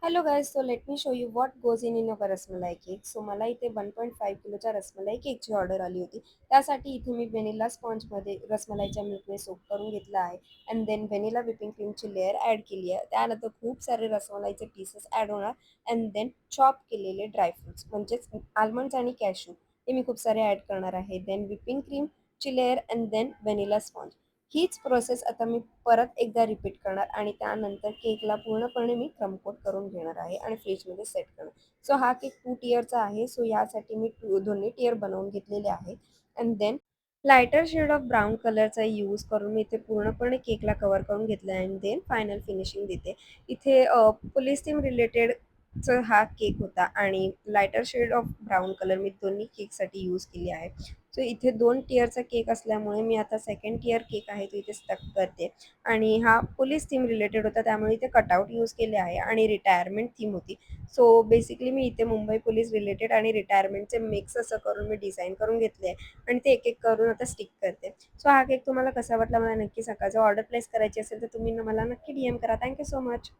Hello guys, so let me show you what goes in our rasmalai cake. So मला इथे 1.5 किलोच्या रसमलाई केकची order आली होती. त्यासाठी इथे मी व्हॅनिला स्पॉन्जमध्ये रसमलाईच्या मिल्कने सोक करून घेतला आहे. अँड देन व्हॅनिला व्हिपिंग क्रीमची लेअर ॲड केली आहे. त्यानंतर खूप सारे रसमलाईचे पीसेस ॲड होणार. अँड देन चॉप केलेले ड्रायफ्रुट्स म्हणजेच आल्मंड्स आणि कॅशू हे मी खूप सारे ॲड करणार आहे. देन व्हिपिंग क्रीमची layer and then vanilla sponge. हीच प्रोसेस आता मी परत एकदा रिपीट करणार आणि त्यानंतर केकला पूर्णपणे मी क्रमकोट करून घेणार आहे आणि फ्रीजमध्ये सेट करणार. सो हा केक 2 टियरचा आहे. सो यासाठी मी दोन्ही टियर बनवून घेतलेले आहेत. And then lighter shade of brown कलरचा यूज करून मी इथे पूर्णपणे केकला कव्हर करून घेतला आहे. अँड देन फायनल फिनिशिंग देते. इथे पोलीस थीम रिलेटेडचा हा केक होता आणि lighter shade of brown colour मी दोन्ही केकसाठी यूज केली आहे. सो इथे 2 टियरचा केक असल्यामुळे मी आता सेकंड टियर केक आहे तो इथे स्टक करते. आणि हा पोलीस थीम रिलेटेड होता त्यामुळे इथे कटआउट यूज केले आहे आणि रिटायरमेंट थीम होती. सो बेसिकली मी इथे मुंबई पोलीस रिलेटेड आणि रिटायरमेंटचे मिक्स असं करून मी डिझाईन करून घेतले आहे आणि ते एक एक करून आता स्टिक करते. सो हा केक तुम्हाला कसा वाटला मला नक्की सांगा. जर ऑर्डर प्लेस करायची असेल तर तुम्ही मला नक्की DM करा. Thank you so much.